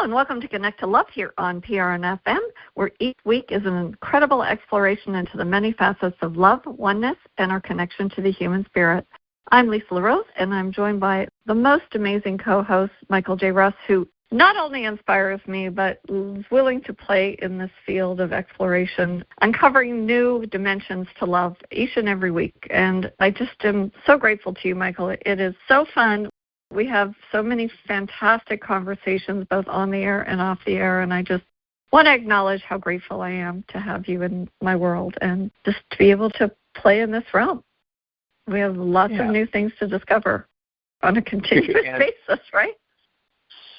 and welcome to Connect to Love here on PRN-FM, where each week is an incredible exploration into the many facets of love, oneness, and our connection to the human spirit. I'm Lisa LeRose, and I'm joined by the most amazing co-host, Michael J. Russ, who not only inspires me, but is willing to play in this field of exploration, uncovering new dimensions to love each and every week. And I just am so grateful to you, Michael. It is so fun. We have so many fantastic conversations, both on the air and off the air, and I just want to acknowledge how grateful I am to have you in my world and just to be able to play in this realm. We have lots of new things to discover on a continuous basis, right?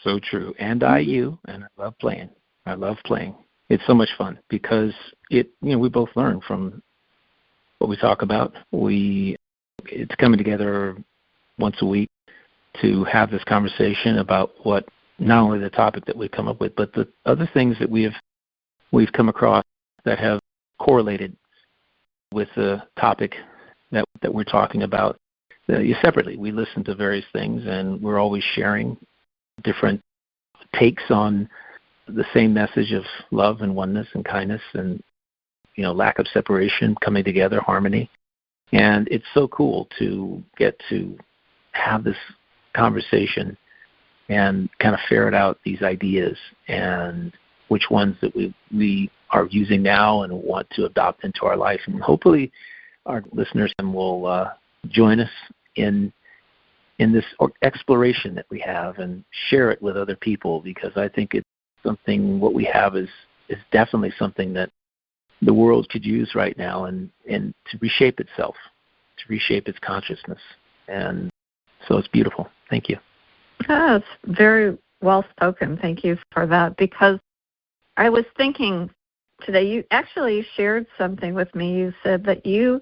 So true. And and I love playing. It's so much fun because we both learn from what we talk about. It's coming together once a week to have this conversation about what not only the topic that we come up with, but the other things that we've come across that have correlated with the topic that we're talking about. Separately, we listen to various things, and we're always sharing different takes on the same message of love and oneness and kindness and lack of separation, coming together, harmony. And it's so cool to get to have this conversation and kind of ferret out these ideas and which ones that we are using now and want to adopt into our life. And hopefully our listeners will join us in this exploration that we have and share it with other people, because I think it's something, what we have is definitely something that the world could use right now and to reshape itself, to reshape its consciousness. And so it's beautiful. Thank you. It's very well spoken. Thank you for that, because I was thinking today, you actually shared something with me. You said that you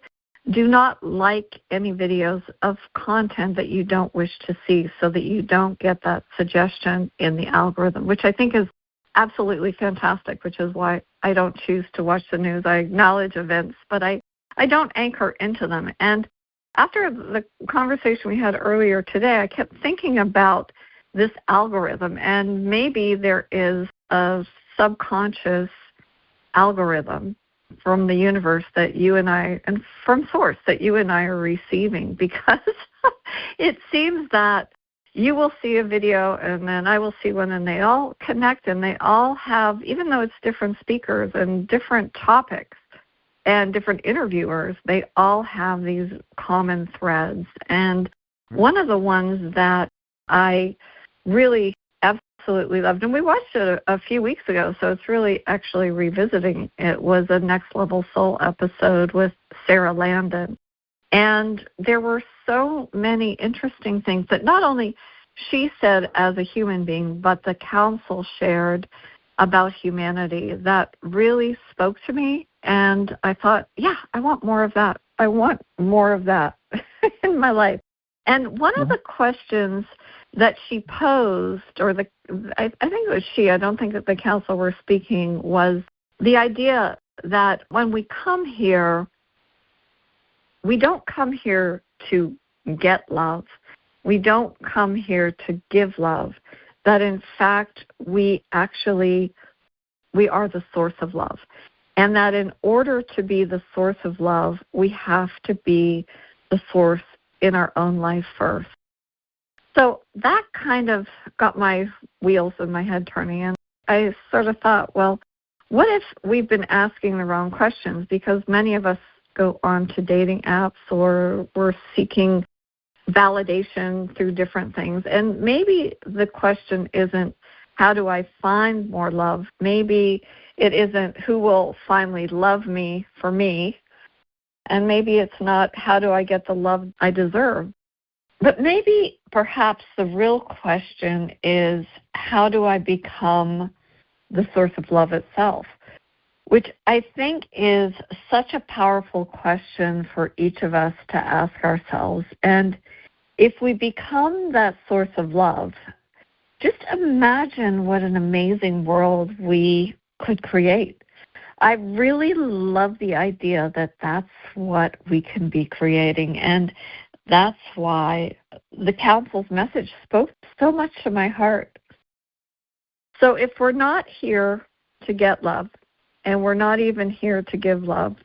do not like any videos of content that you don't wish to see, so that you don't get that suggestion in the algorithm, which I think is absolutely fantastic, which is why I don't choose to watch the news. I acknowledge events, but I don't anchor into them. And after the conversation we had earlier today, I kept thinking about this algorithm, and maybe there is a subconscious algorithm from the universe that you and I, and from source, that you and I are receiving, because it seems that you will see a video and then I will see one, and they all connect, and they all have, even though it's different speakers and different topics and different interviewers, they all have these common threads. And one of the ones that I really absolutely loved, and we watched it a few weeks ago, so it's really actually revisiting it, was a Next Level Soul episode with Sara Landon. And there were so many interesting things that not only she said as a human being, but the council shared about humanity that really spoke to me. And I thought, I want more of that. I want more of that in my life. And one of the questions that she posed, or I think it was she, I don't think that the council were speaking, was the idea that when we come here, we don't come here to get love. We don't come here to give love. That in fact, we are the source of love. And that in order to be the source of love, we have to be the source in our own life first. So that kind of got my wheels in my head turning, and I sort of thought, well, what if we've been asking the wrong questions? Because many of us go on to dating apps, or we're seeking validation through different things. And maybe the question isn't, how do I find more love? Maybe it isn't, who will finally love me for me? And maybe it's not, how do I get the love I deserve? But maybe, perhaps, the real question is, how do I become the source of love itself? Which I think is such a powerful question for each of us to ask ourselves. And if we become that source of love, just imagine what an amazing world we could create. I really love the idea that that's what we can be creating, and that's why the council's message spoke so much to my heart. So if we're not here to get love, and we're not even here to give love,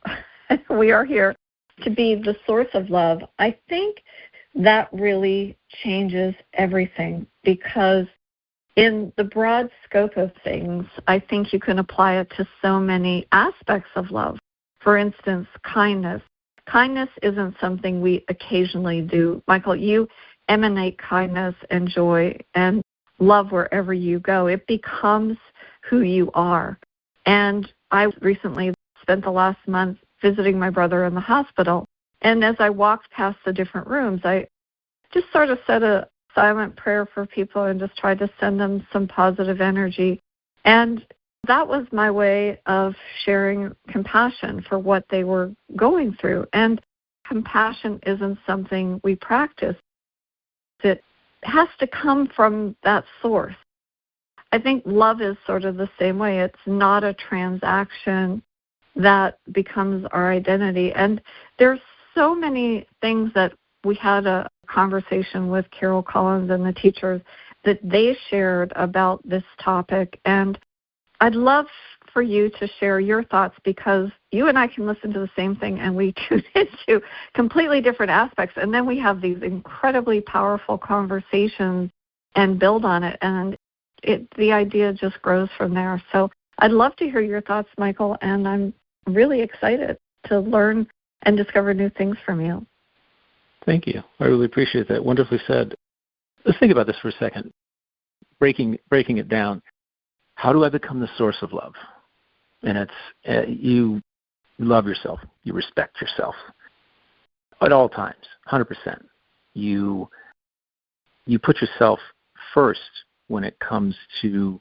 we are here to be the source of love, I think that really changes everything, because in the broad scope of things, I think you can apply it to so many aspects of love. For instance, kindness. Kindness isn't something we occasionally do. Michael, you emanate kindness and joy and love wherever you go. It becomes who you are. And I recently spent the last month visiting my brother in the hospital. And as I walked past the different rooms, I just sort of said a silent prayer for people and just tried to send them some positive energy. And that was my way of sharing compassion for what they were going through. And compassion isn't something we practice. It has to come from that source. I think love is sort of the same way. It's not a transaction that becomes our identity. And there's so many things that we had a conversation with Carol Collins and the teachers that they shared about this topic. And I'd love for you to share your thoughts, because you and I can listen to the same thing and we tune into completely different aspects. And then we have these incredibly powerful conversations and build on it. And the idea just grows from there. So I'd love to hear your thoughts, Michael, and I'm really excited to learn and discover new things from you. Thank you. I really appreciate that. Wonderfully said. Let's think about this for a second. Breaking it down. How do I become the source of love? And it's you love yourself. You respect yourself at all times, 100%. You put yourself first when it comes to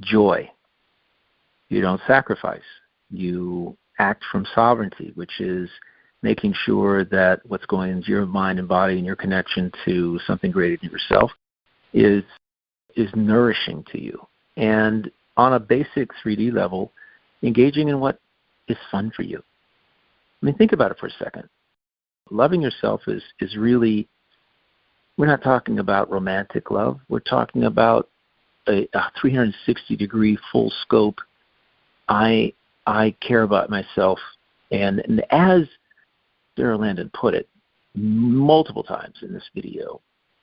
joy. You don't sacrifice. You act from sovereignty, which is making sure that what's going into your mind and body and your connection to something greater than yourself is nourishing to you. And on a basic 3D level, engaging in what is fun for you. I mean, think about it for a second. Loving yourself is really, we're not talking about romantic love. We're talking about a 360-degree full scope. I care about myself. And as Sara Landon put it multiple times in this video,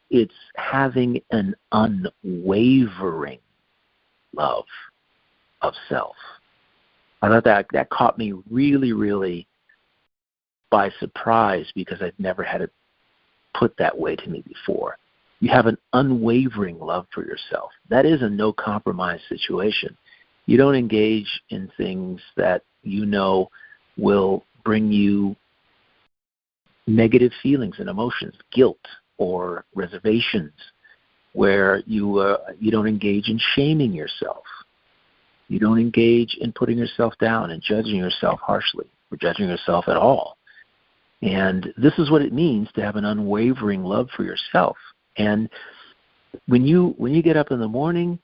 it's having an unwavering love of self. I thought that caught me really, really by surprise, because I'd never had it put that way to me before. You have an unwavering love for yourself. That is a no-compromise situation. You don't engage in things that you know will bring you negative feelings and emotions, guilt or reservations, where you don't engage in shaming yourself. You don't engage in putting yourself down and judging yourself harshly or judging yourself at all. And this is what it means to have an unwavering love for yourself. And when you get up in the morning,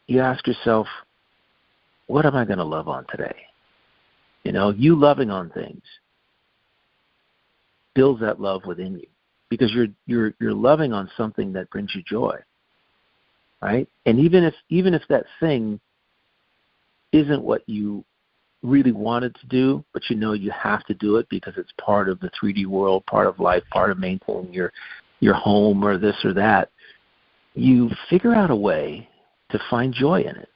you ask yourself, what am I going to love on today? You know, you loving on things builds that love within you, because you're loving on something that brings you joy, right? And even if that thing isn't what you really wanted to do, but you know you have to do it because it's part of the 3D world, part of life, part of maintaining your home or this or that, you figure out a way to find joy in it,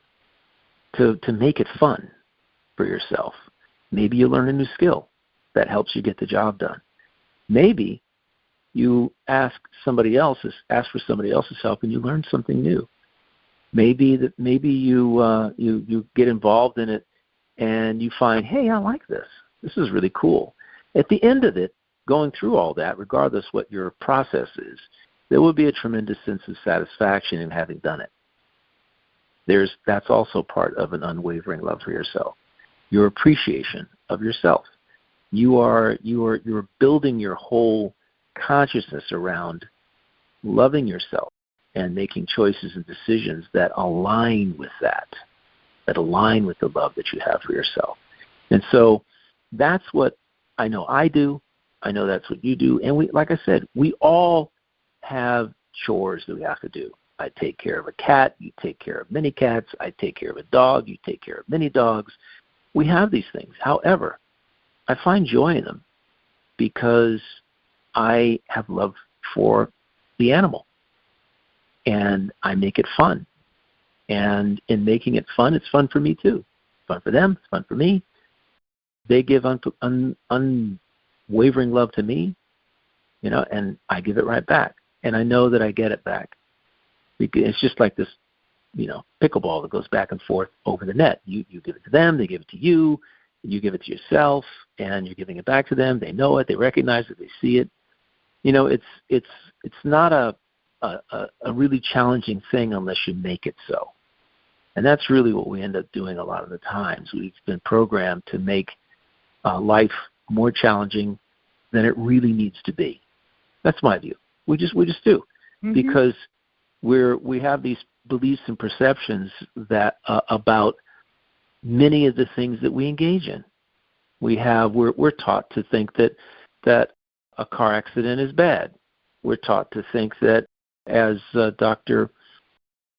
to make it fun for yourself. Maybe you learn a new skill that helps you get the job done. Maybe you ask for somebody else's help and you learn something new. Maybe you get involved in it and you find, hey, I like this. This is really cool. At the end of it, going through all that, regardless what your process is, there will be a tremendous sense of satisfaction in having done it. That's also part of an unwavering love for yourself. Your appreciation of yourself. You're building your whole consciousness around loving yourself and making choices and decisions that align with that align with the love that you have for yourself. And so that's what I know I do. I know that's what you do. And like I said, we all have chores that we have to do. I take care of a cat. You take care of many cats. I take care of a dog. You take care of many dogs. We have these things. However, I find joy in them because I have love for the animal, and I make it fun. And in making it fun, it's fun for me too. It's fun for them. It's fun for me. They give unwavering love to me, and I give it right back. And I know that I get it back. It's just like this, pickleball that goes back and forth over the net. You give it to them, they give it to you, you give it to yourself, and you're giving it back to them. They know it, they recognize it, they see it. It's not a really challenging thing unless you make it so. And that's really what we end up doing a lot of the times. We've been programmed to make life more challenging than it really needs to be. That's my view. We just do, because we have these beliefs and perceptions that about many of the things that we engage in. We're taught to think that a car accident is bad. We're taught to think that, as Dr.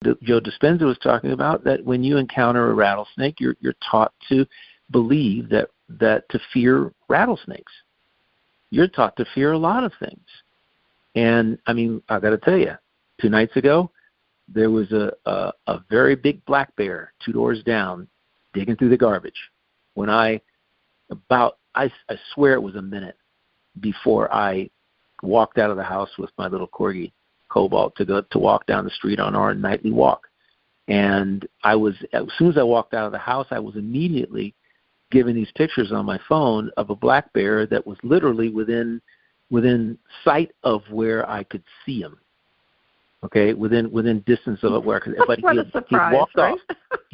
Joe Dispenza was talking about, that when you encounter a rattlesnake, you're taught to believe that to fear rattlesnakes. You're taught to fear a lot of things. And, I got to tell you, 2 nights ago, there was a very big black bear 2 doors down digging through the garbage. When I swear it was a minute before I walked out of the house with my little corgi, Cobalt, to walk down the street on our nightly walk. And as soon as I walked out of the house, I was immediately given these pictures on my phone of a black bear that was literally within sight of where I could see him. Okay, within distance of where I could. But what a surprise, he walked right?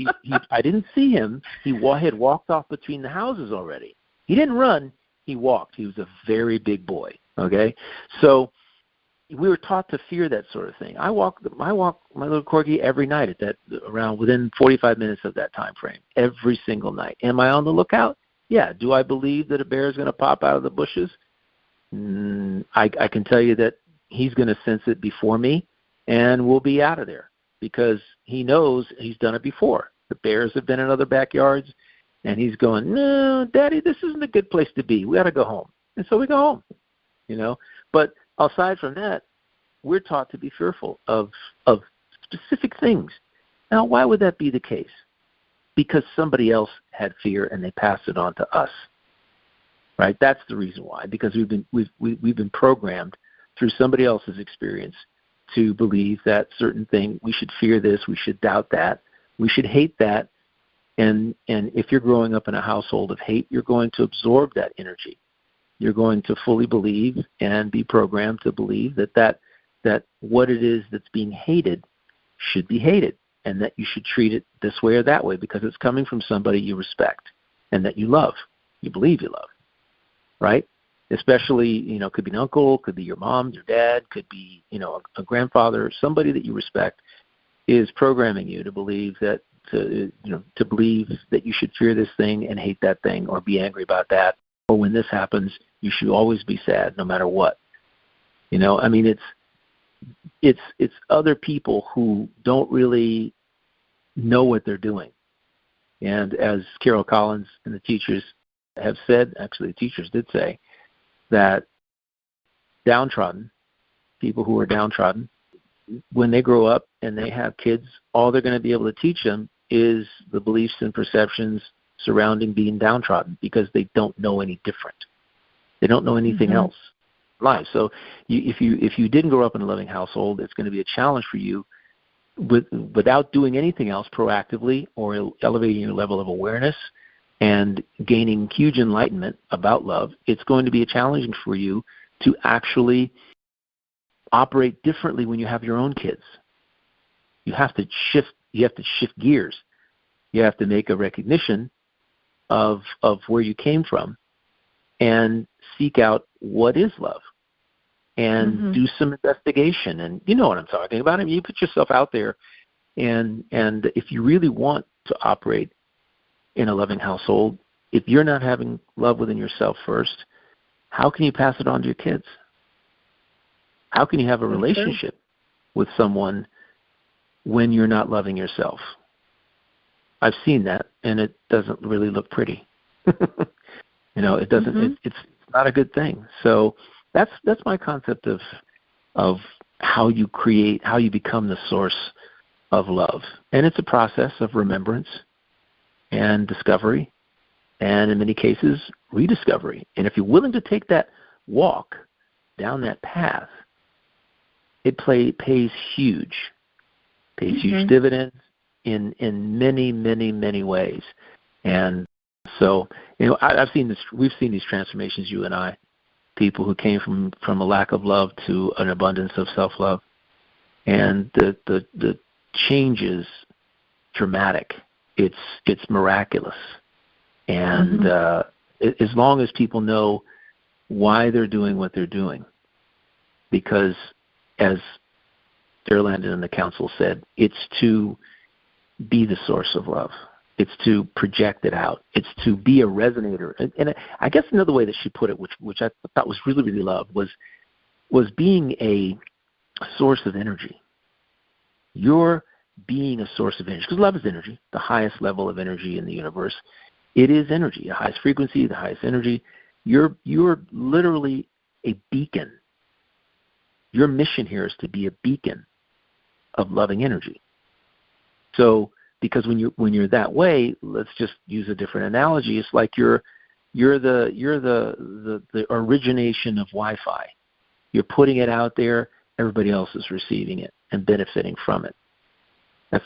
off. I didn't see him. He had walked off between the houses already. He didn't run. He walked. He was a very big boy. Okay, so we were taught to fear that sort of thing. I walk my little corgi every night around within 45 minutes of that time frame, every single night. Am I on the lookout? Yeah. Do I believe that a bear is going to pop out of the bushes? I can tell you that he's going to sense it before me, and we'll be out of there because he knows he's done it before. The bears have been in other backyards, and he's going, "No, Daddy, this isn't a good place to be. We got to go home." And so we go home, But aside from that, we're taught to be fearful of specific things. Now, why would that be the case? Because somebody else had fear and they passed it on to us. Right? That's the reason why. Because we've been programmed through somebody else's experience to believe that certain thing, we should fear this, we should doubt that, we should hate that. And if you're growing up in a household of hate, you're going to absorb that energy. You're going to fully believe and be programmed to believe that what it is that's being hated should be hated, and that you should treat it this way or that way because it's coming from somebody you respect and that you love, you believe you love, right? Especially, could be an uncle, could be your mom, your dad, could be, a grandfather, somebody that you respect is programming you to believe that, to believe that you should fear this thing and hate that thing or be angry about that. Or when this happens, you should always be sad no matter what. It's other people who don't really know what they're doing. And as Carol Collins and the teachers have said, actually the teachers did say, that downtrodden, people who are downtrodden, when they grow up and they have kids, all they're going to be able to teach them is the beliefs and perceptions surrounding being downtrodden because they don't know any different. They don't know anything else in life. So if you didn't grow up in a loving household, it's going to be a challenge for you without doing anything else proactively or elevating your level of awareness and gaining huge enlightenment about love. It's going to be a challenge for you to actually operate differently when you have your own kids. You have to shift gears. You have to make a recognition of where you came from and seek out what is love and do some investigation. And you know what I'm talking about. You put yourself out there, and if you really want to operate in a loving household, if you're not having love within yourself first, how can you pass it on to your kids? How can you have a relationship with someone when you're not loving yourself. I've seen that, and it doesn't really look pretty. It doesn't. It's not a good thing. So that's my concept of how you become the source of love, and it's a process of remembrance and discovery, and in many cases rediscovery. And if you're willing to take that walk down that path, it pays huge dividends in many, many, many ways. And so, I've seen this. We've seen these transformations, you and I, people who came from a lack of love to an abundance of self-love, and the change is dramatic. It's miraculous, and as long as people know why they're doing what they're doing, because as Sara Landon and the council said, it's to be the source of love. It's to project it out. It's to be a resonator. And I guess another way that she put it, which I thought was really, really loved, was being a source of energy. You're being a source of energy, because love is energy, the highest level of energy in the universe. It is energy, the highest frequency, the highest energy. You're literally a beacon. Your mission here is to be a beacon of loving energy. So, because when you're that way, let's just use a different analogy. It's like you're the origination of Wi-Fi. You're putting it out there. Everybody else is receiving it and benefiting from it. That's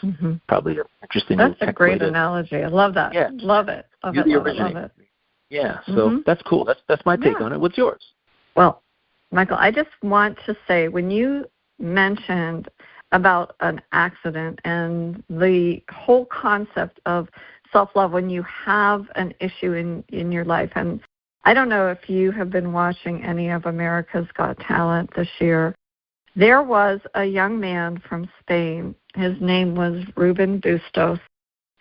probably an interesting. That's a great analogy. I love that. Yeah. Love it. Love it. Love it. Yeah. So that's cool. That's my take on it. What's yours? Well, Michael, I just want to say, when you mentioned about an accident and the whole concept of self-love when you have an issue in your life, and I don't know if you have been watching any of America's Got Talent this year. There was a young man from Spain, his name was Ruben Bustos,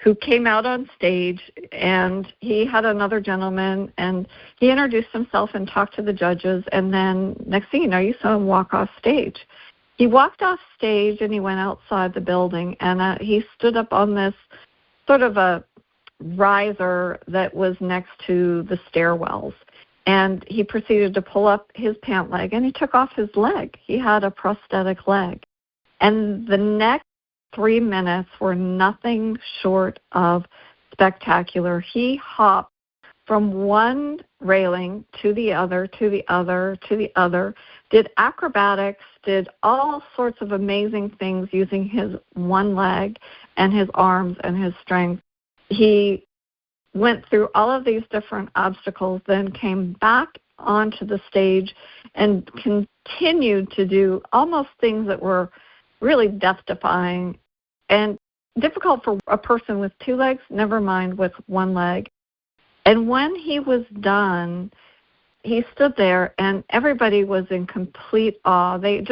who came out on stage, and he had another gentleman, and he introduced himself and talked to the judges, and then next thing you know, you saw him walk off stage. He walked off stage, and he went outside the building, and he stood up on this sort of a riser that was next to the stairwells, and he proceeded to pull up his pant leg, and he took off his leg. He had a prosthetic leg. And the next 3 minutes were nothing short of spectacular. He hopped from one railing to the other, to the other, to the other, did acrobatics, did all sorts of amazing things using his one leg and his arms and his strength. He went through all of these different obstacles, then came back onto the stage and continued to do almost things that were really death-defying and difficult for a person with two legs, never mind with one leg. And when he was done, he stood there, and everybody was in complete awe. They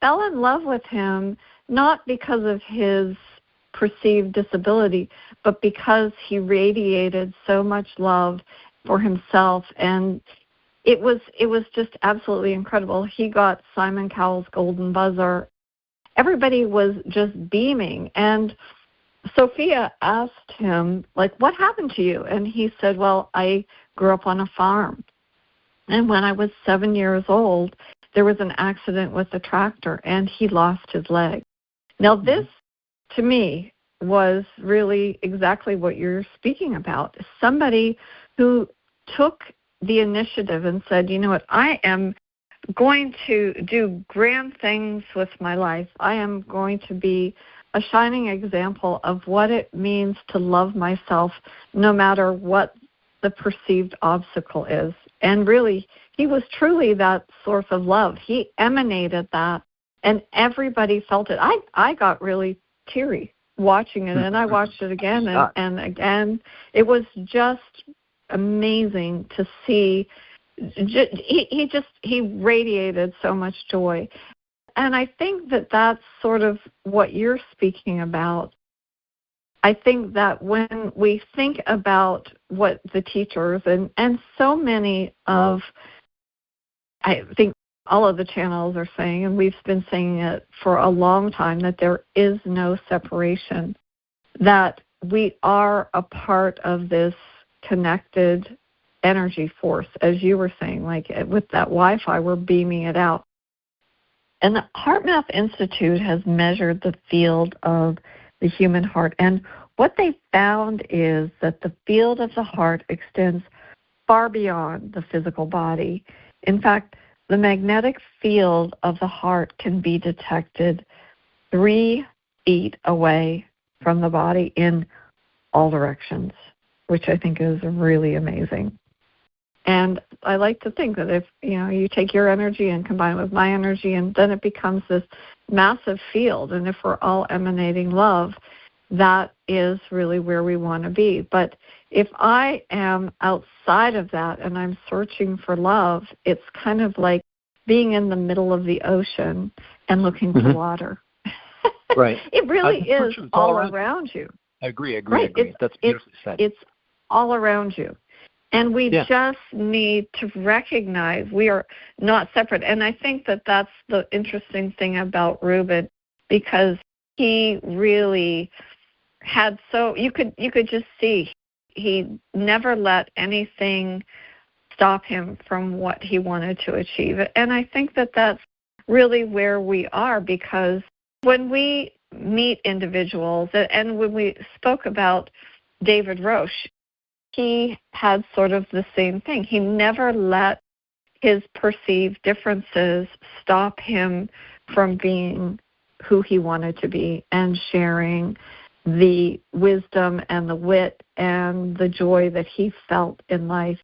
fell in love with him, not because of his perceived disability, but because he radiated so much love for himself, and it was just absolutely incredible. He got Simon Cowell's Golden Buzzer. Everybody was just beaming, and Sophia asked him, what happened to you? And he said, well, I grew up on a farm, and when I was 7 years old, there was an accident with a tractor, and he lost his leg. Now, this, to me, was really exactly what you're speaking about. Somebody who took the initiative and said, you know what, I am going to do grand things with my life. I am going to be a shining example of what it means to love myself no matter what the perceived obstacle is. And really, he was truly that source of love. He emanated that, and everybody felt it. I got really teary watching it, and I watched it again and again. It was just amazing to see. He radiated so much joy. And I think that that's sort of what you're speaking about. I think that when we think about what the teachers and so many of, I think, all of the channels are saying, and we've been saying it for a long time, that there is no separation, that we are a part of this connected energy force, as you were saying, like with that Wi-Fi, we're beaming it out. And the HeartMath Institute has measured the field of the human heart, and what they found is that the field of the heart extends far beyond the physical body. In fact, the magnetic field of the heart can be detected 3 feet away from the body in all directions, which I think is really amazing. And I like to think that if you take your energy and combine it with my energy, and then it becomes this massive field. And if we're all emanating love, that is really where we want to be. But if I am outside of that and I'm searching for love, it's kind of like being in the middle of the ocean and looking for water. Right. It really is all around you. I agree. Right. That's beautifully said. It's all around you. And we just need to recognize we are not separate. And I think that that's the interesting thing about Ruben, because he really had you could just see he never let anything stop him from what he wanted to achieve. And I think that that's really where we are, because when we meet individuals, and when we spoke about David Roche, he had sort of the same thing. He never let his perceived differences stop him from being who he wanted to be and sharing the wisdom and the wit and the joy that he felt in life.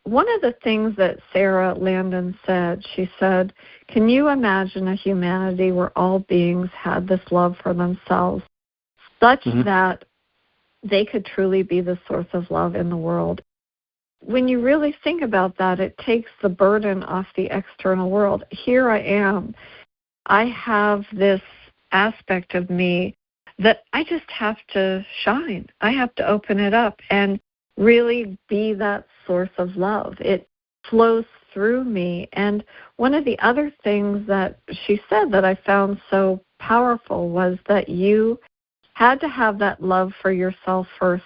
One of the things that Sara Landon said, she said, can you imagine a humanity where all beings had this love for themselves, such that they could truly be the source of love in the world? When you really think about that, it takes the burden off the external world. Here I am. I have this aspect of me that I just have to shine. I have to open it up and really be that source of love. It flows through me. And one of the other things that she said that I found so powerful was that you had to have that love for yourself first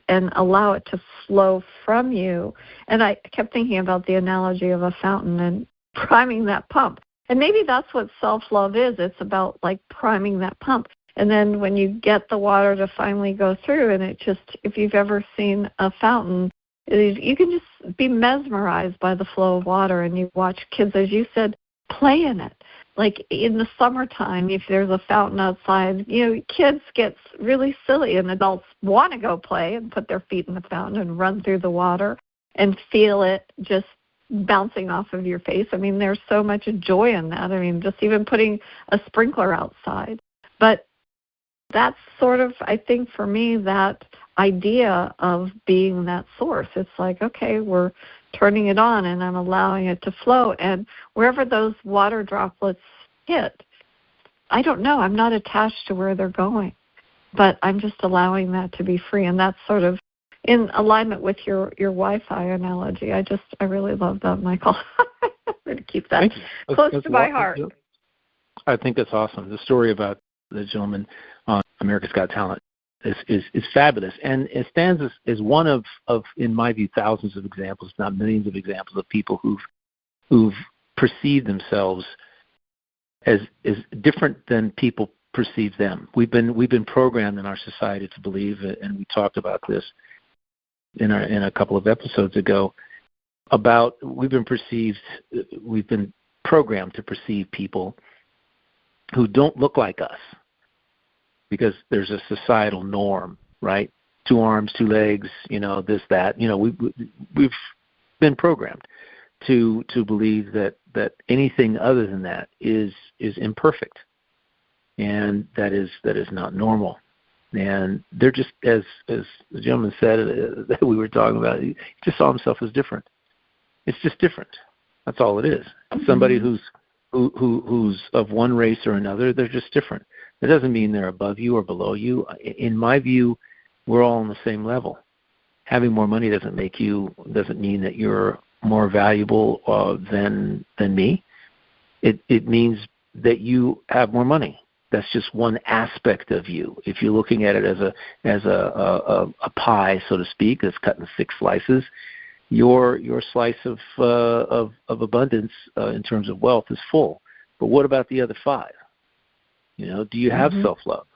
and allow it to flow from you. And I kept thinking about the analogy of a fountain and priming that pump. And maybe that's what self-love is. It's about like priming that pump. And then when you get the water to finally go through, and it just, if you've ever seen a fountain, you can just be mesmerized by the flow of water, and you watch kids, as you said, play in it. Like in the summertime, if there's a fountain outside, kids get really silly, and adults want to go play and put their feet in the fountain and run through the water and feel it just bouncing off of your face. I mean, there's so much joy in that. I mean, just even putting a sprinkler outside. But that's sort of, I think, for me, that idea of being that source. It's like, okay, we're turning it on and I'm allowing it to flow. And wherever those water droplets hit, I don't know. I'm not attached to where they're going, but I'm just allowing that to be free. And that's sort of in alignment with your Wi-Fi analogy. I really love that, Michael. I'm going to keep that close to my heart. I think that's awesome. The story about the gentleman on America's Got Talent is fabulous, and it stands as one of, in my view, thousands of examples, if not millions of examples of people who've perceived themselves as different than people perceive them. We've been programmed in our society to believe, and we talked about this in a couple of episodes ago, about we've been programmed to perceive people who don't look like us, because there's a societal norm, right? 2 arms, 2 legs, this, that. We've been programmed to believe that anything other than that is imperfect, and that is not normal. And they're just, as the gentleman said that we were talking about, he just saw himself as different. It's just different. That's all it is. Somebody who's of one race or another, they're just different. That doesn't mean they're above you or below you. In my view, we're all on the same level. Having more money doesn't mean that you're more valuable than me. It means that you have more money. That's just one aspect of you. If you're looking at it as a pie, so to speak, that's cut in 6 slices, your slice of abundance in terms of wealth is full. But what about the other 5? Do you have self-love?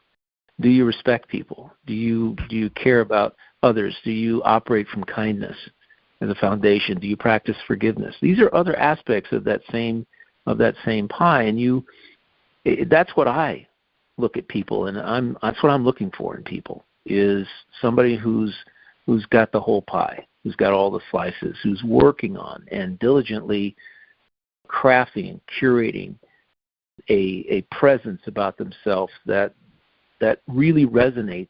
Do you respect people? Do you care about others? Do you operate from kindness as a foundation? Do you practice forgiveness? These are other aspects of that same pie, and that's what I look at people, and that's what I'm looking for in people, is somebody who's got the whole pie, who's got all the slices, who's working on and diligently crafting and curating a presence about themselves that really resonates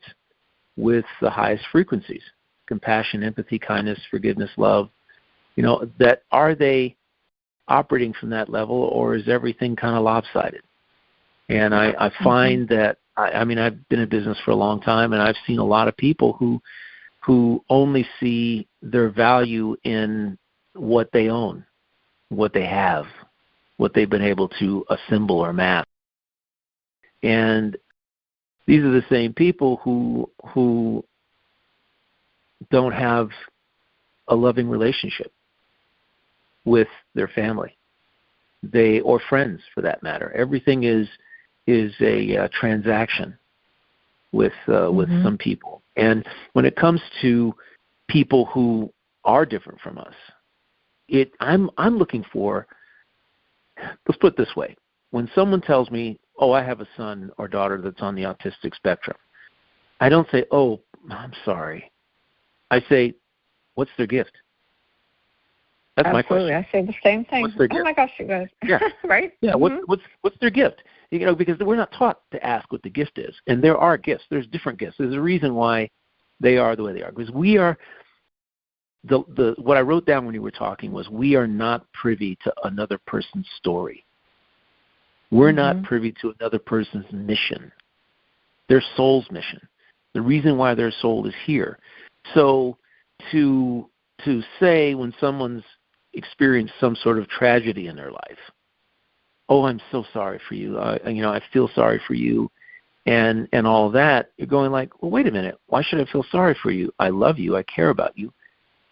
with the highest frequencies: compassion, empathy, kindness, forgiveness, love. That are they operating from that level, or is everything kind of lopsided? And I find that I've been in business for a long time, and I've seen a lot of people who only see their value in what they own, what they have, what they've been able to assemble or mass. And these are the same people who don't have a loving relationship with their family, or friends for that matter. Everything is a transaction with some people. And when it comes to people who are different from us, I'm looking for. Let's put it this way: when someone tells me, "Oh, I have a son or daughter that's on the autistic spectrum," I don't say, "Oh, I'm sorry." I say, "What's their gift?" That's Absolutely. my question. I say the same thing. What's their gift? Oh my gosh, you guys. Yeah. Right? Yeah. What's their gift? Because we're not taught to ask what the gift is, and there are gifts. There's different gifts. There's a reason why they are the way they are. Because we are. What I wrote down when you were talking was, we are not privy to another person's story. We're not privy to another person's mission, their soul's mission, the reason why their soul is here. So to say when someone's experienced some sort of tragedy in their life, "Oh, I'm so sorry for you. I feel sorry for you," and all of that, you're going like, "Well, wait a minute. Why should I feel sorry for you? I love you. I care about you.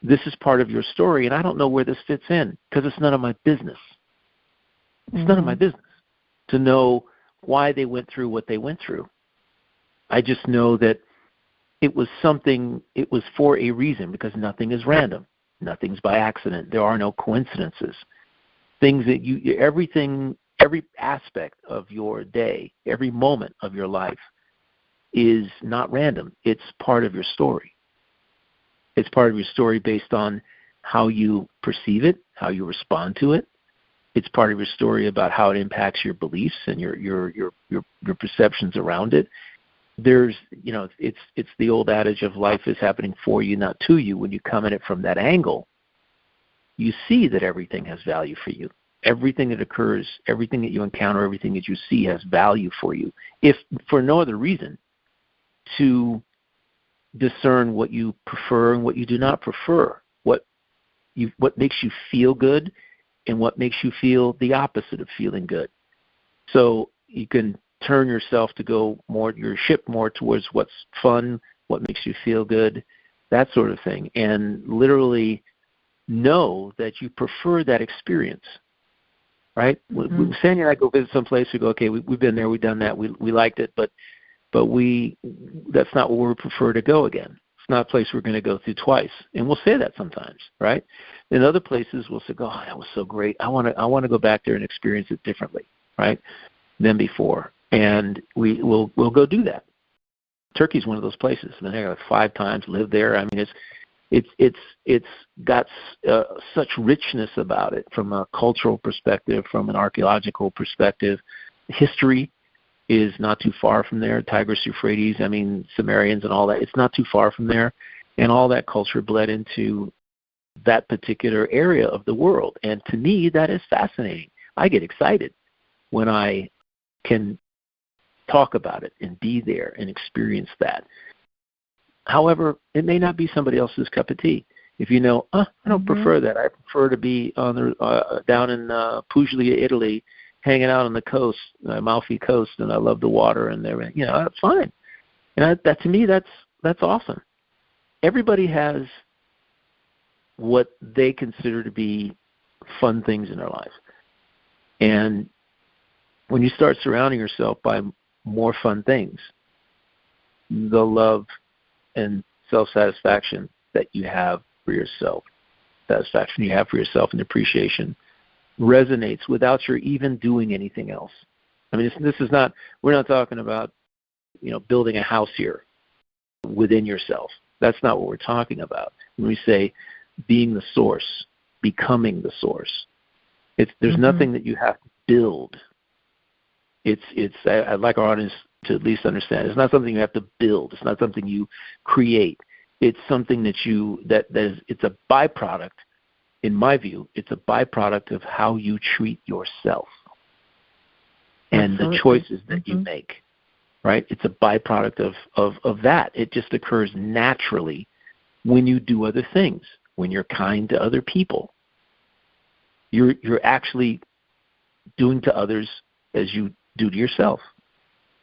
This is part of your story, and I don't know where this fits in, because it's none of my business. It's none of my business to know why they went through what they went through. I just know that it was for a reason, because nothing is random. Nothing's by accident. There are no coincidences. Things that every aspect of your day, every moment of your life is not random. It's part of your story. It's part of your story based on how you perceive it, how you respond to it. It's part of your story about how it impacts your beliefs and your perceptions around it. It's the old adage of life is happening for you, not to you. When you come at it from that angle, you see that everything has value for you. Everything that occurs, everything that you encounter, everything that you see has value for you, if for no other reason, to discern what you prefer and what you do not prefer, what makes you feel good and what makes you feel the opposite of feeling good. So you can turn yourself to go more, your ship more towards what's fun, what makes you feel good, that sort of thing, and literally know that you prefer that experience, right? When Sandy and I go visit someplace, we go, okay, we've been there, we've done that, we liked it, but that's not where we prefer to go again. It's not a place we're going to go through twice. And we'll say that sometimes, right? In other places, we'll say, oh, that was so great. I want to go back there and experience it differently, right, than before. And we'll go do that. Turkey's one of those places. I mean, I got 5 times, lived there. I mean, it's got such richness about it from a cultural perspective, from an archaeological perspective. History is not too far from there. Tigris, Euphrates, I mean, Sumerians and all that. It's not too far from there. And all that culture bled into that particular area of the world. And to me, that is fascinating. I get excited when I can talk about it and be there and experience that. However, it may not be somebody else's cup of tea. If you know, I don't prefer that. I prefer to be on the down in Puglia, Italy, hanging out on the coast, Amalfi Coast, and I love the water and everything. That's fine. And that to me, that's awesome. Everybody has what they consider to be fun things in their life. And when you start surrounding yourself by more fun things, the love and self-satisfaction that you have for yourself, satisfaction you have for yourself and appreciation resonates without your even doing anything else. I mean, we're not talking about, building a house here within yourself. That's not what we're talking about. When we say being the source, becoming the source, there's nothing that you have to build. I'd like our audience to at least understand. It's not something you have to build. It's not something you create. It's something it's a byproduct. In my view, it's a byproduct of how you treat yourself and the choices that you make, right? It's a byproduct of that. It just occurs naturally when you do other things, when you're kind to other people. You're actually doing to others as you do to yourself.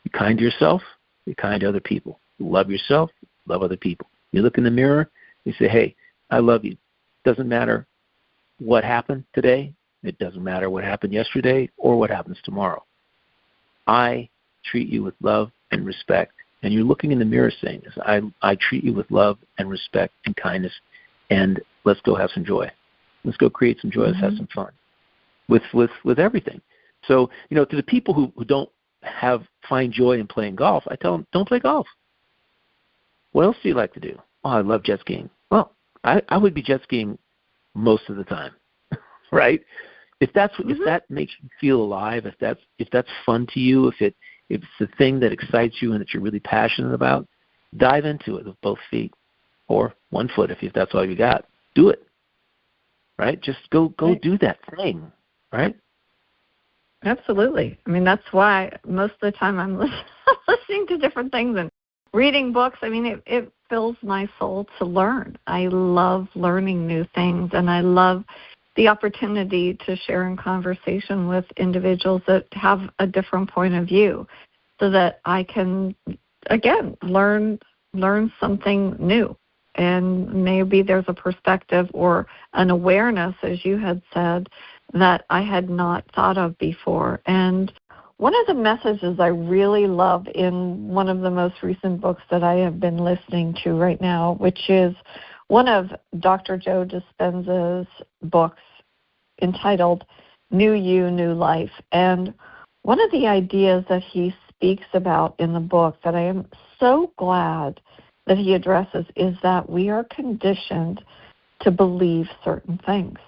You're kind to yourself, you're kind to other people. You love yourself, love other people. You look in the mirror, you say, hey, I love you. Doesn't matter what happened today. It doesn't matter what happened yesterday or what happens tomorrow. I treat you with love and respect. And you're looking in the mirror saying this. I treat you with love and respect and kindness, and let's go have some joy. Let's go create some joy. Let's have some fun with everything. So, to the people who don't find joy in playing golf, I tell them, don't play golf. What else do you like to do? Oh, I love jet skiing. Well, I would be jet skiing most of the time, right? If that makes you feel alive, if that's fun to you, if it's the thing that excites you and that you're really passionate about, dive into it with both feet or 1 foot if that's all you got. Do it, right? Just go do that thing, right? Absolutely. I mean, that's why most of the time I'm listening to different things and reading books. I mean, it fills my soul to learn. I love learning new things, and I love the opportunity to share in conversation with individuals that have a different point of view so that I can, again, learn something new. And maybe there's a perspective or an awareness, as you had said, that I had not thought of before. And one of the messages I really love in one of the most recent books that I have been listening to right now, which is one of Dr. Joe Dispenza's books entitled New You, New Life. And one of the ideas that he speaks about in the book that I am so glad that he addresses is that we are conditioned to believe certain things.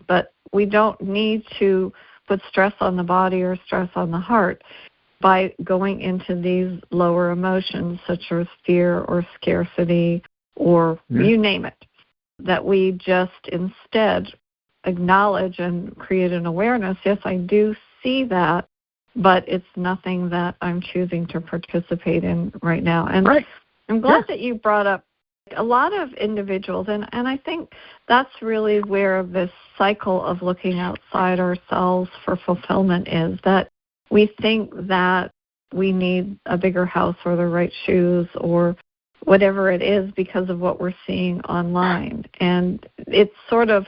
But we don't need to put stress on the body or stress on the heart by going into these lower emotions such as fear or scarcity or you name it, that we just instead acknowledge and create an awareness. Yes, I do see that, but it's nothing that I'm choosing to participate in right now. And I'm glad that you brought up a lot of individuals, and I think that's really where this cycle of looking outside ourselves for fulfillment is, that we think that we need a bigger house or the right shoes or whatever it is because of what we're seeing online. And it sort of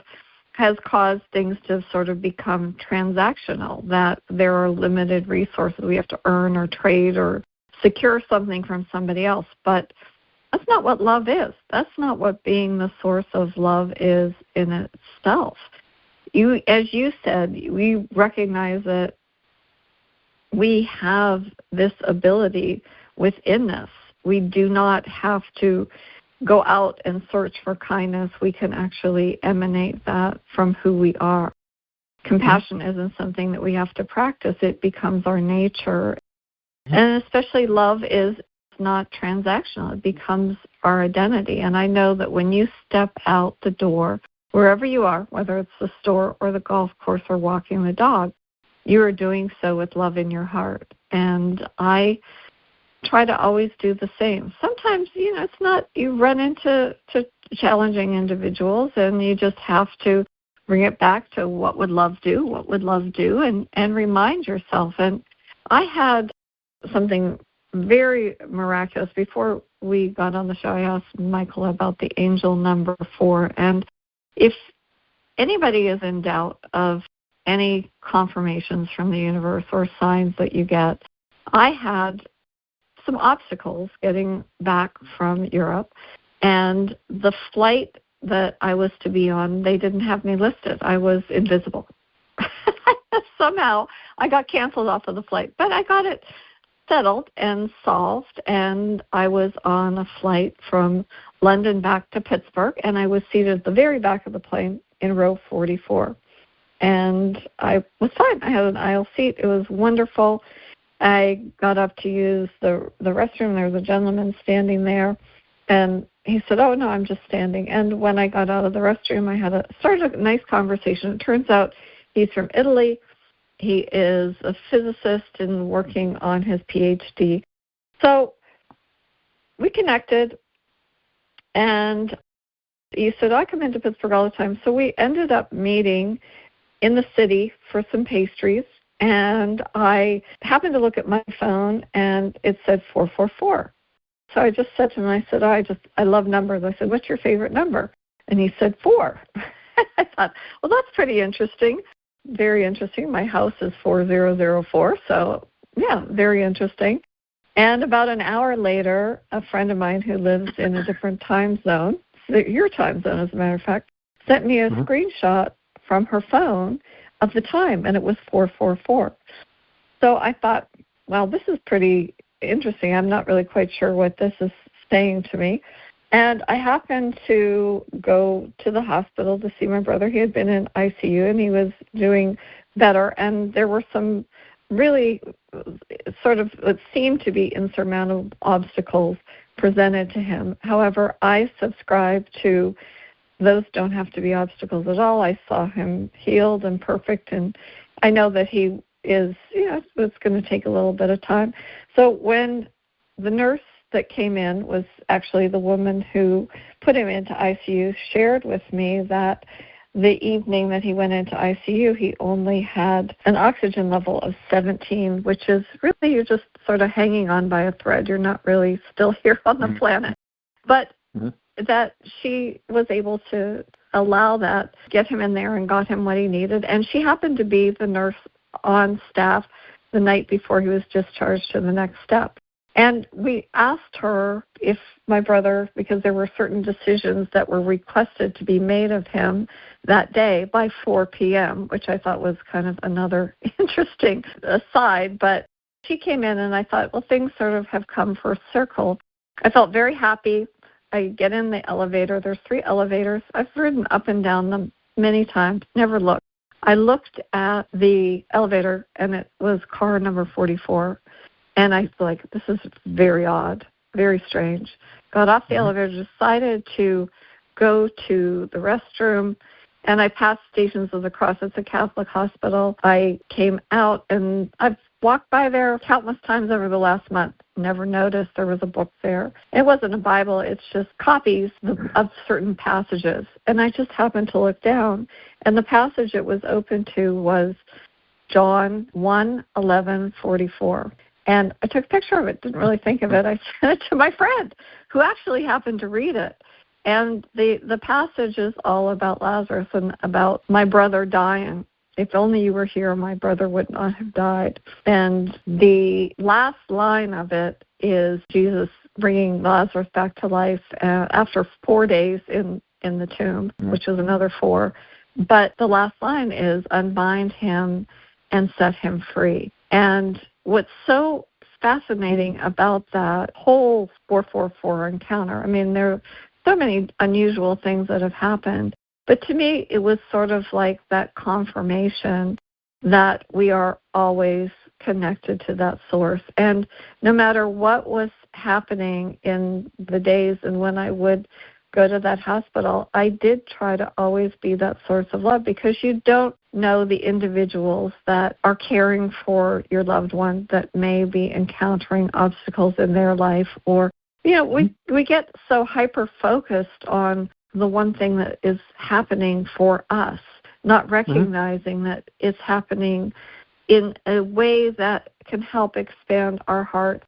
has caused things to sort of become transactional, that there are limited resources we have to earn or trade or secure something from somebody else. But that's not what love is. That's not what being the source of love is in itself. As you said, we recognize that we have this ability within us. We do not have to go out and search for kindness. We can actually emanate that from who we are. Compassion isn't something that we have to practice. It becomes our nature. And especially love is not transactional. It becomes our identity. And I know that when you step out the door, wherever you are, whether it's the store or the golf course or walking the dog, you are doing so with love in your heart. And I try to always do the same. Sometimes, it's not, you run into challenging individuals and you just have to bring it back to what would love do, and remind yourself. And I had something very miraculous. Before we got on the show, I asked Michael about the angel number 4. And if anybody is in doubt of any confirmations from the universe or signs that you get, I had some obstacles getting back from Europe, and the flight that I was to be on, they didn't have me listed. I was invisible. Somehow I got canceled off of the flight, but I got it settled and solved, and I was on a flight from London back to Pittsburgh, and I was seated at the very back of the plane in row 44. And I was fine. I had an aisle seat. It was wonderful. I got up to use the restroom. There was a gentleman standing there, and he said, "Oh, no, I'm just standing." And when I got out of the restroom, I started a nice conversation. It turns out he's from Italy. He is a physicist and working on his PhD. So we connected, and he said, "I come into Pittsburgh all the time." So we ended up meeting in the city for some pastries. And I happened to look at my phone, and it said 444. So I just said to him, I said, I love numbers. I said, "What's your favorite number?" And he said, 4. I thought, well, that's pretty interesting. Very interesting. My house is 4004, so yeah, very interesting. And about an hour later, a friend of mine who lives in a different time zone, your time zone, as a matter of fact, sent me a screenshot from her phone of the time, and it was 444. So I thought, wow, this is pretty interesting. I'm not really quite sure what this is saying to me. And I happened to go to the hospital to see my brother. He had been in ICU, and he was doing better. And there were some really sort of what seemed to be insurmountable obstacles presented to him. However, I subscribe to those don't have to be obstacles at all. I saw him healed and perfect, and I know that he is, it's going to take a little bit of time. So when the nurse that came in was actually the woman who put him into ICU, shared with me that the evening that he went into ICU, he only had an oxygen level of 17, which is really, you're just sort of hanging on by a thread. You're not really still here on the planet. But that she was able to allow that, get him in there and got him what he needed. And she happened to be the nurse on staff the night before he was discharged to the next step. And we asked her if my brother, because there were certain decisions that were requested to be made of him that day by 4 p.m., which I thought was kind of another interesting aside. But she came in, and I thought, well, things sort of have come full circle. I felt very happy. I get in the elevator. There's 3 elevators. I've ridden up and down them many times, never looked. I looked at the elevator, and it was car number 44. And I was like, this is very odd, very strange. Got off the elevator, decided to go to the restroom, and I passed Stations of the Cross. It's a Catholic hospital. I came out, and I've walked by there countless times over the last month. Never noticed there was a book there. It wasn't a Bible. It's just copies of certain passages. And I just happened to look down, and the passage it was open to was John 1:11-44. And I took a picture of it, didn't really think of it. I sent it to my friend, who actually happened to read it. And the passage is all about Lazarus and about my brother dying. If only you were here, my brother would not have died. And the last line of it is Jesus bringing Lazarus back to life after 4 days in the tomb, which is another 4. But the last line is, unbind him and set him free. And what's so fascinating about that whole 444 encounter, I mean, there are so many unusual things that have happened, but to me, it was sort of like that confirmation that we are always connected to that source. And no matter what was happening in the days and when I would go to that hospital, I did try to always be that source of love, because you don't know the individuals that are caring for your loved one that may be encountering obstacles in their life. Or, we get so hyper-focused on the one thing that is happening for us not recognizing that it's happening in a way that can help expand our heart.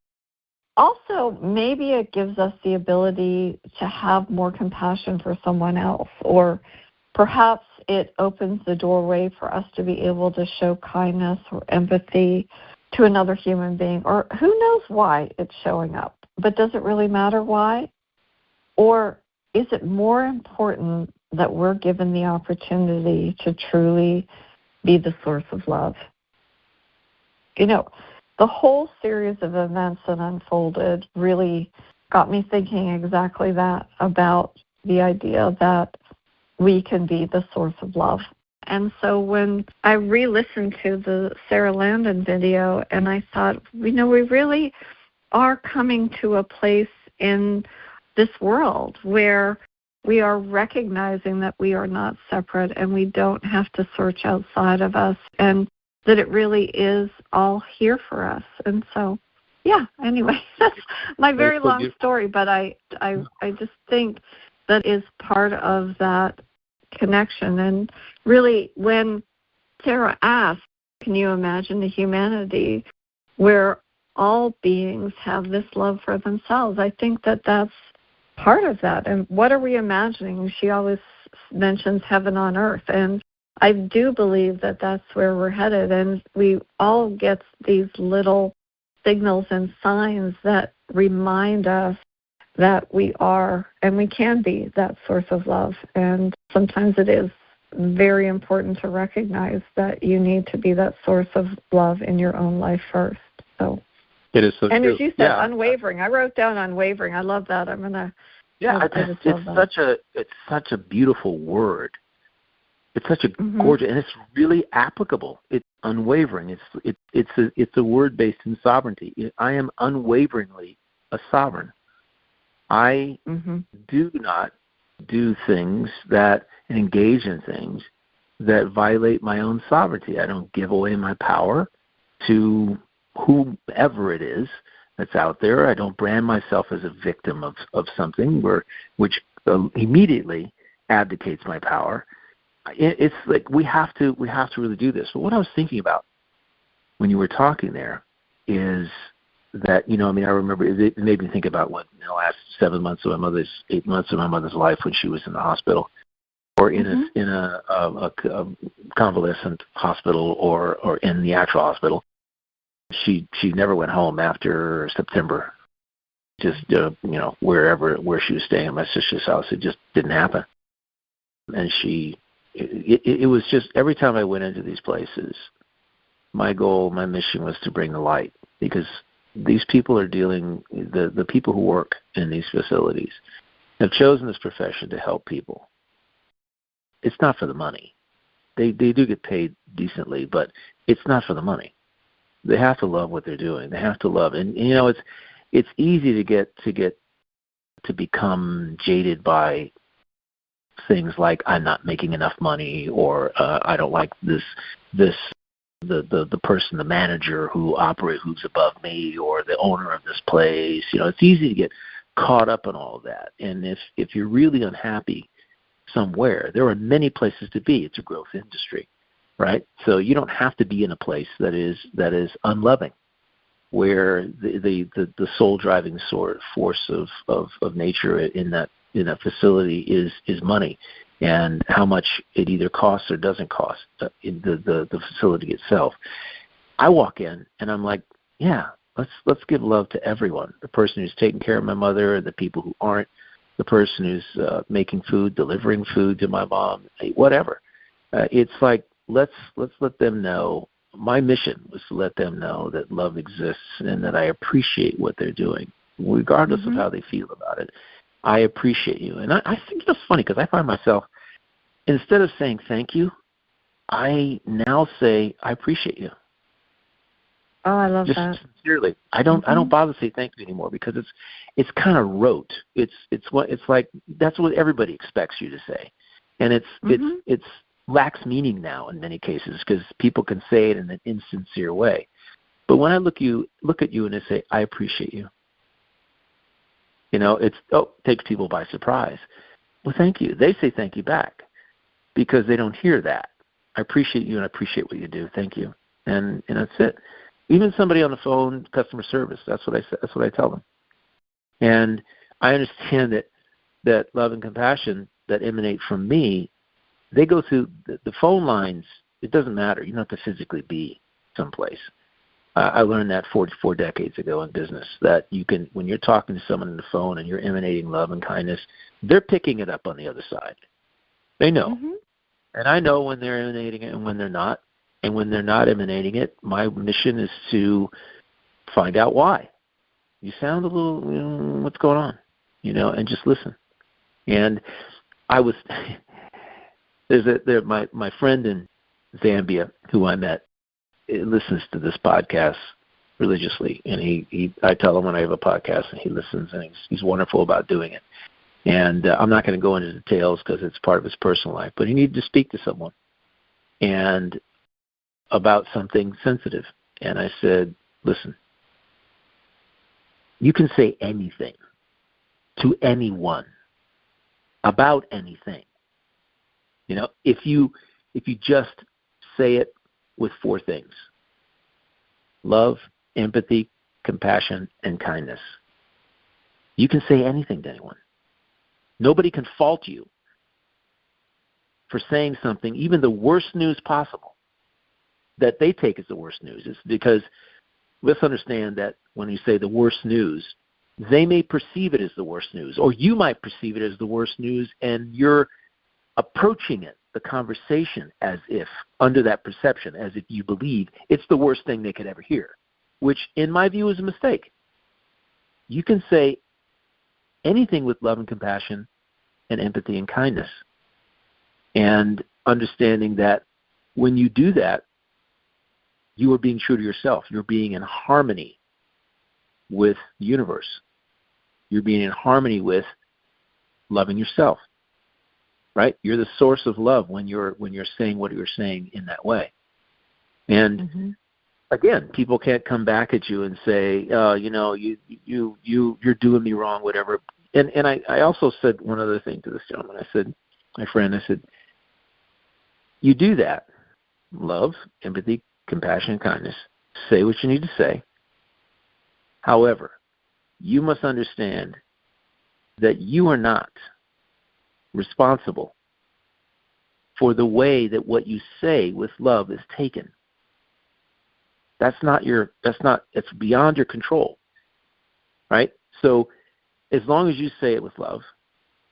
Also, maybe it gives us the ability to have more compassion for someone else, or perhaps it opens the doorway for us to be able to show kindness or empathy to another human being, or who knows why it's showing up. But does it really matter why? Or is it more important that we're given the opportunity to truly be the source of love? You know, the whole series of events that unfolded really got me thinking exactly that, about the idea that we can be the source of love. And so when I re-listened to the Sara Landon video, and I thought, we really are coming to a place in this world where we are recognizing that we are not separate and we don't have to search outside of us, and that it really is all here for us. And so, anyway, that's my very long story, but I just think that is part of that connection. And really, when Sara asked, can you imagine a humanity where all beings have this love for themselves? I think that that's part of that. And what are we imagining? She always mentions heaven on earth, and I do believe that that's where we're headed, and we all get these little signals and signs that remind us that we are and we can be that source of love. And sometimes it is very important to recognize that you need to be that source of love in your own life first. So it is so and true. As you said, unwavering. I wrote down unwavering. I love that. I'm gonna. It's such a beautiful word. It's such a gorgeous, and it's really applicable. It's unwavering. It's a word based in sovereignty. I am unwaveringly a sovereign. I do not do things that and engage in things that violate my own sovereignty. I don't give away my power to whomever it is that's out there. I don't brand myself as a victim of something which immediately abdicates my power. It's like we have to really do this. But what I was thinking about when you were talking there is that, I remember it made me think about what in the last 8 months of my mother's life when she was in the hospital, or in a convalescent hospital, or in the actual hospital. She never went home after September. Just where she was staying at my sister's house, it just didn't happen. And it was just every time I went into these places, my goal, my mission was to bring the light, because these people are the people who work in these facilities have chosen this profession to help people. It's not for the money. They do get paid decently, but it's not for the money. They have to love what they're doing. They have to love, and it's easy to become jaded by things like I'm not making enough money, or I don't like the person, the manager who's above me, or the owner of this place. It's easy to get caught up in all of that. And if you're really unhappy somewhere, there are many places to be. It's a growth industry, right? So you don't have to be in a place that is unloving, where the soul driving force of nature in that facility is money, and how much it either costs or doesn't cost the facility itself. I walk in and I'm like, let's give love to everyone. The person who's taking care of my mother, the people who aren't, the person who's making food, delivering food to my mom, whatever. It's like let's let them know. My mission was to let them know that love exists and that I appreciate what they're doing, regardless of how they feel about it. I appreciate you. And I think it's funny, because I find myself, instead of saying thank you, I now say I appreciate you. Oh, I love just that. Sincerely. I don't bother to say thank you anymore, because it's kind of rote. It's like that's what everybody expects you to say. And it's lacks meaning now in many cases, because people can say it in an insincere way. But when I look at you and I say I appreciate you, it takes people by surprise. Well, thank you. They say thank you back, because they don't hear that. I appreciate you and I appreciate what you do. Thank you. And that's it. Even somebody on the phone, customer service, that's what I tell them. And I understand that love and compassion that emanate from me, they go through the phone lines. It doesn't matter. You don't have to physically be someplace. I learned that 44 decades ago in business, that you can, when you're talking to someone on the phone and you're emanating love and kindness, they're picking it up on the other side. They know. Mm-hmm. And I know when they're emanating it and when they're not. And when they're not emanating it, my mission is to find out why. You sound a little, what's going on? And just listen. And I was, my friend in Zambia who I met, listens to this podcast religiously, and I tell him when I have a podcast, and he listens, and he's wonderful about doing it. And I'm not going to go into details because it's part of his personal life, but he needed to speak to someone and about something sensitive. And I said, listen, you can say anything to anyone about anything. If you just say it with 4 things: love, empathy, compassion, and kindness. You can say anything to anyone. Nobody can fault you for saying something, even the worst news possible, that they take as the worst news. It's because let's understand that when you say the worst news, they may perceive it as the worst news, or you might perceive it as the worst news, and you're approaching it, the conversation, as if, under that perception, as if you believe it's the worst thing they could ever hear, which in my view is a mistake. You can say anything with love and compassion and empathy and kindness, and understanding that when you do that, you are being true to yourself. You're being in harmony with the universe. You're being in harmony with loving yourself. Right? You're the source of love when you're saying what you're saying in that way. And again, people can't come back at you and say, you're doing me wrong, whatever. And I also said one other thing to this gentleman. I said, my friend, you do that. Love, empathy, compassion, and kindness. Say what you need to say. However, you must understand that you are not responsible for the way that what you say with love is taken. It's beyond your control. Right? So as long as you say it with love,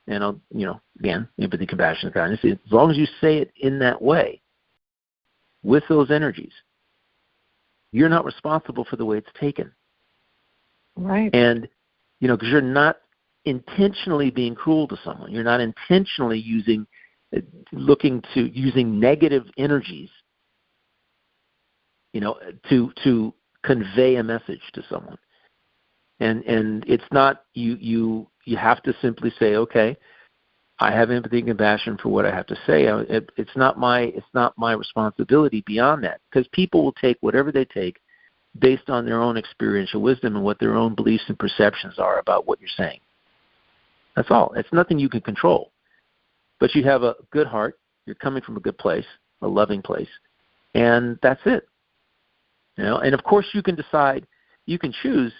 and again, empathy, compassion, and kindness, as long as you say it in that way, with those energies, you're not responsible for the way it's taken. Right. And, because you're not intentionally being cruel to someone. You're not intentionally using negative energies, to convey a message to someone. And it's not, you have to simply say, okay, I have empathy and compassion for what I have to say. It's not my responsibility beyond that, because people will take whatever they take based on their own experiential wisdom and what their own beliefs and perceptions are about what you're saying. That's all. It's nothing you can control. But you have a good heart. You're coming from a good place, a loving place, and that's it. And of course you can decide, you can choose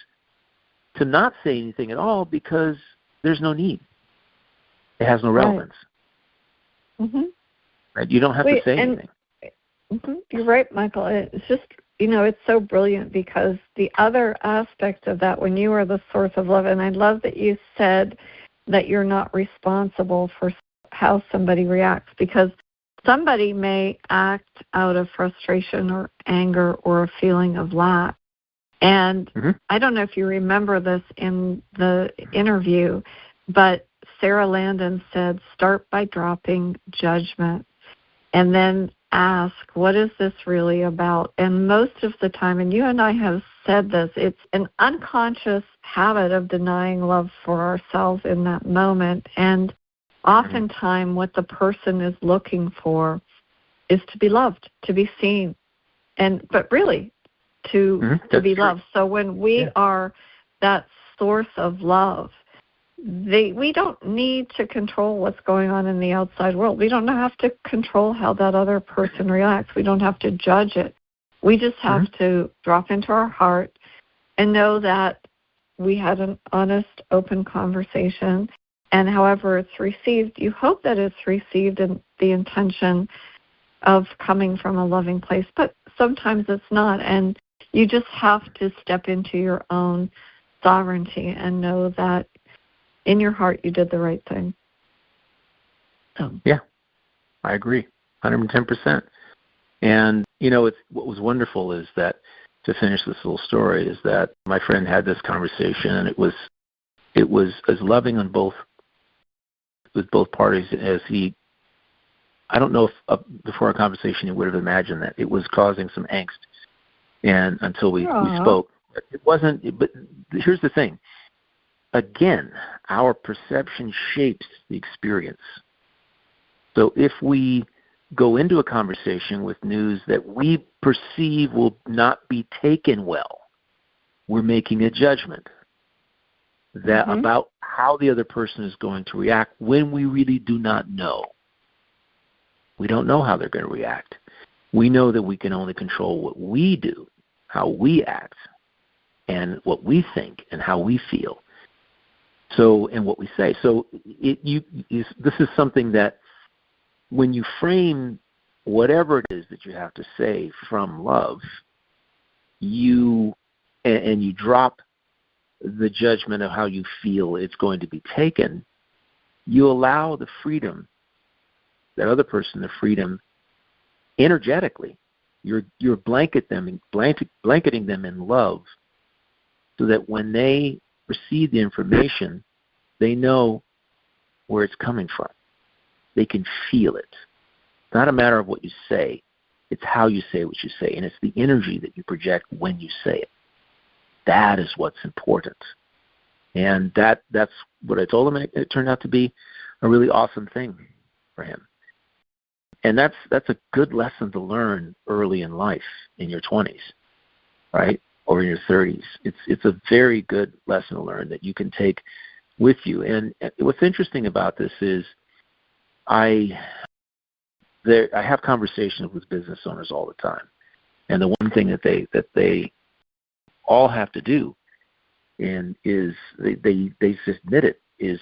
to not say anything at all because there's no need. It has no relevance. Right. Mm-hmm. Right? You don't have to say anything. You're right, Michael. It's just, it's so brilliant, because the other aspect of that, when you are the source of love, and I love that you said that you're not responsible for how somebody reacts, because somebody may act out of frustration or anger or a feeling of lack. And I don't know if you remember this in the interview, but Sara Landon said, start by dropping judgment and then ask, what is this really about? And most of the time, and you and I have said this, it's an unconscious habit of denying love for ourselves in that moment. And oftentimes what the person is looking for is to be loved, to be seen, but really to be loved. So when we are that source of love, we don't need to control what's going on in the outside world. We don't have to control how that other person reacts. We don't have to judge it. We just have to drop into our heart and know that we had an honest, open conversation, and however it's received, you hope that it's received in the intention of coming from a loving place, but sometimes it's not, and you just have to step into your own sovereignty and know that in your heart you did the right thing. So. Yeah, I agree, 110%. And, you know, what was wonderful is that, to finish this little story, is that my friend had this conversation, and it was as loving on both parties as he. I don't know if before our conversation he would have imagined that it was causing some angst, and until we spoke, it wasn't. But here's the thing. Again, our perception shapes the experience. So if we go into a conversation with news that we perceive will not be taken well, we're making a judgment that about how the other person is going to react when we really do not know. We don't know how they're going to react. We know that we can only control what we do, how we act, and what we think and how we feel. So, and what we say. So this is something that when you frame whatever it is that you have to say from love, you drop the judgment of how you feel it's going to be taken, you allow the freedom, that other person, the freedom, energetically. You're blanketing them in love, so that when they receive the information, they know where it's coming from. They can feel it. It's not a matter of what you say. It's how you say what you say, and it's the energy that you project when you say it. That is what's important. And that's what I told him, and it turned out to be a really awesome thing for him. And that's a good lesson to learn early in life, in your 20s, right? Or in your 30s. It's a very good lesson to learn that you can take with you. And what's interesting about this is I have conversations with business owners all the time. And the one thing that they all have to do is they submit it is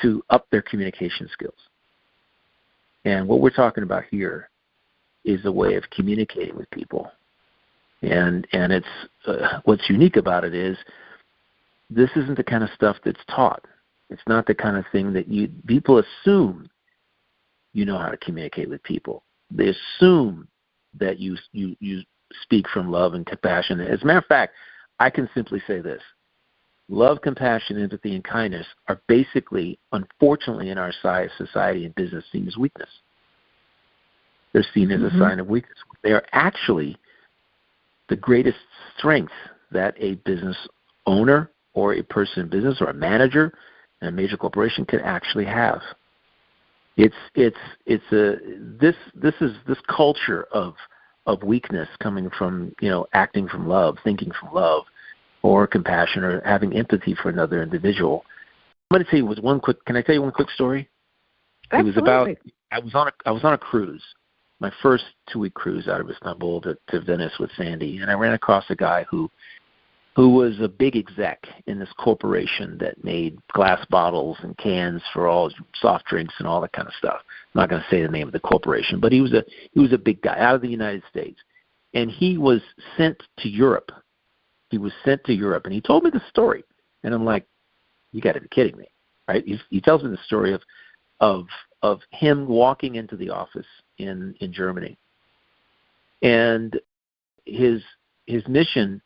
to up their communication skills. And what we're talking about here is a way of communicating with people. And it's what's unique about it is this isn't the kind of stuff that's taught. It's not the kind of thing that people assume you know how to communicate with people. They assume that you speak from love and compassion. As a matter of fact, I can simply say this. Love, compassion, empathy, and kindness are basically, unfortunately, in our society and business, seen as weakness. They're seen as a sign of weakness. They are actually the greatest strength that a business owner or a person in business or a manager in a major corporation can actually have. This culture of weakness coming from, acting from love, thinking from love, or compassion, or having empathy for another individual. I'm going to tell you can I tell you one quick story? Absolutely. It was about, I was on a cruise, my first 2-week cruise out of Istanbul to Venice with Sandy, and I ran across a guy who was a big exec in this corporation that made glass bottles and cans for all soft drinks and all that kind of stuff. I'm not going to say the name of the corporation, but he was a big guy out of the United States, and he was sent to Europe. And he told me the story, and I'm like, you got to be kidding me, right? He tells me the story of him walking into the office in Germany, and his mission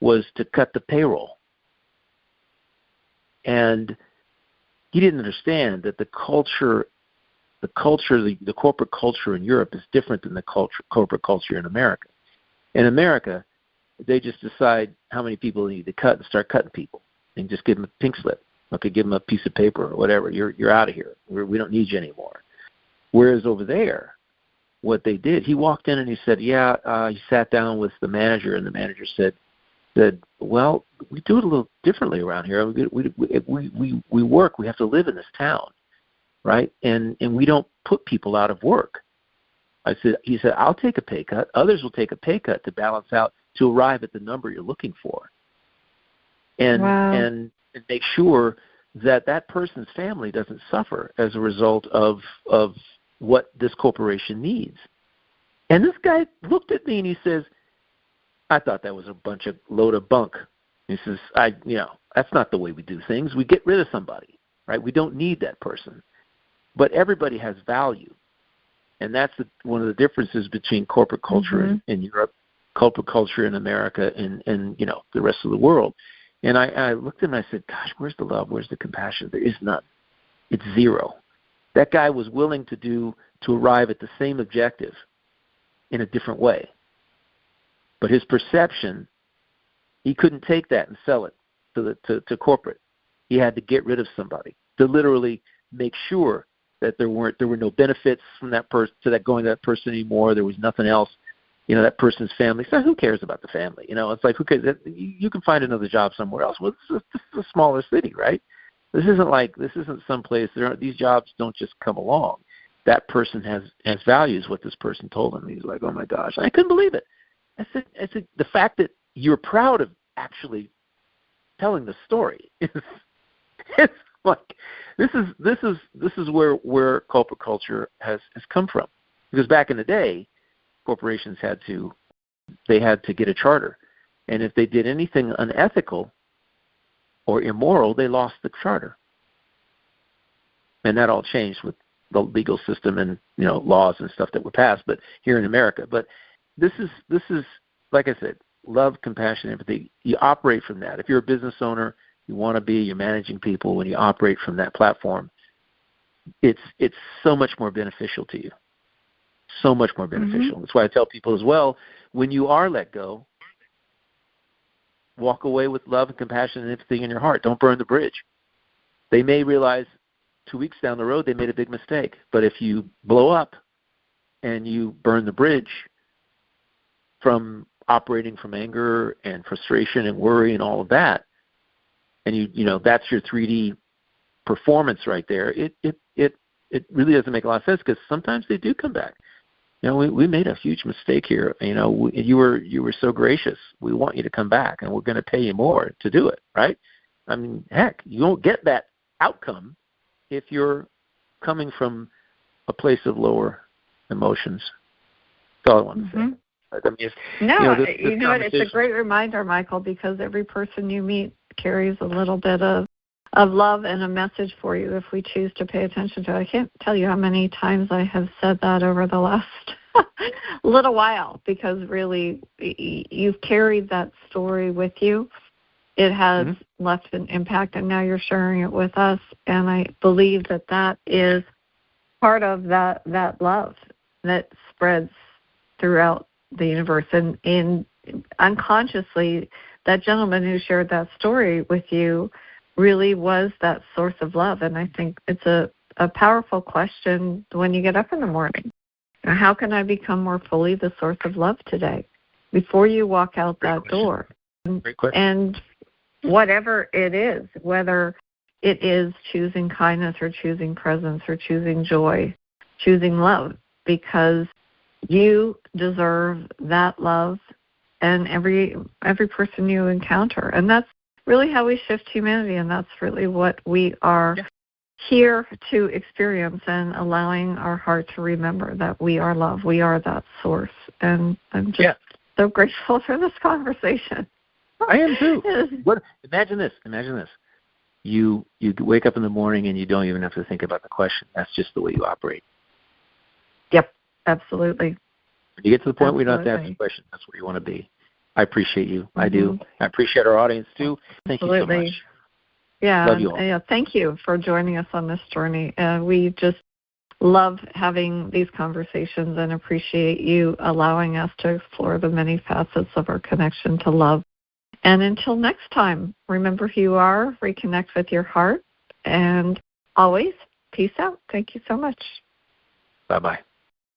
was to cut the payroll, and he didn't understand that the corporate culture in Europe is different than the corporate culture in America. In America, they just decide how many people they need to cut and start cutting people, and just give them a pink slip. Okay, give them a piece of paper or whatever. You're out of here. We don't need you anymore. Whereas over there, what they did, he walked in and he said, he sat down with the manager, and the manager said, said, well, we do it a little differently around here. We work. We have to live in this town, right? And we don't put people out of work. He said, I'll take a pay cut. Others will take a pay cut to balance out, to arrive at the number you're looking for. And make sure that person's family doesn't suffer as a result of what this corporation needs. And this guy looked at me and he says, I thought that was a load of bunk. He says, that's not the way we do things. We get rid of somebody, right? We don't need that person. But everybody has value. And that's one of the differences between corporate culture in Europe, corporate culture in America, and the rest of the world. And I looked at him and I said, gosh, where's the love? Where's the compassion? There is none. It's zero. That guy was willing to arrive at the same objective in a different way. But his perception, he couldn't take that and sell it to corporate. He had to get rid of somebody to literally make sure that there were no benefits from that person going to that person anymore. There was nothing else. That person's family. So who cares about the family? It's like, who cares? You can find another job somewhere else. Well, this is a smaller city, right? This isn't someplace. These jobs don't just come along. That person has values. What this person told him. He's like, oh my gosh, I couldn't believe it. I said, the fact that you're proud of actually telling the story is like, this is where corporate culture has come from. Because back in the day, corporations had to get a charter, and if they did anything unethical or immoral, they lost the charter. And that all changed with the legal system and laws and stuff that were passed. But here in America, this is like I said, love, compassion, empathy. You operate from that. If you're a business owner, you're managing people. When you operate from that platform, it's so much more beneficial to you. So much more beneficial. That's why I tell people as well, when you are let go, walk away with love and compassion and empathy in your heart. Don't burn the bridge. They may realize 2 weeks down the road they made a big mistake. But if you blow up and you burn the bridge from operating from anger and frustration and worry and all of that, and that's your 3D performance right there, it really doesn't make a lot of sense, because sometimes they do come back. We made a huge mistake here. You were so gracious. We want you to come back, and we're going to pay you more to do it, right? I mean, heck, you won't get that outcome if you're coming from a place of lower emotions. That's all I want to say. I mean, it's a great reminder, Michael, because every person you meet carries a little bit of love and a message for you if we choose to pay attention to it. I can't tell you how many times I have said that over the last little while, because really you've carried that story with you. It has left an impact, and now you're sharing it with us. And I believe that is part of that love that spreads throughout the universe. And unconsciously, that gentleman who shared that story with you really was that source of love. And I think it's a powerful question when you get up in the morning. How can I become more fully the source of love today? Before you walk out that door. And whatever it is, whether it is choosing kindness or choosing presence or choosing joy, choosing love, because you deserve that love and every person you encounter. And that's really how we shift humanity, and that's really what we are here to experience, and allowing our heart to remember that we are love. We are that source. And I'm just so grateful for this conversation. I am too. Imagine this. You wake up in the morning and you don't even have to think about the question. That's just the way you operate. Yep, absolutely. When you get to the point where you don't have to ask the question, that's where you want to be. I appreciate you. I do. I appreciate our audience too. Thank you so much. Yeah. Love you all. Yeah. Thank you for joining us on this journey. We just love having these conversations and appreciate you allowing us to explore the many facets of our connection to love. And until next time, remember who you are, reconnect with your heart, and always peace out. Thank you so much. Bye-bye.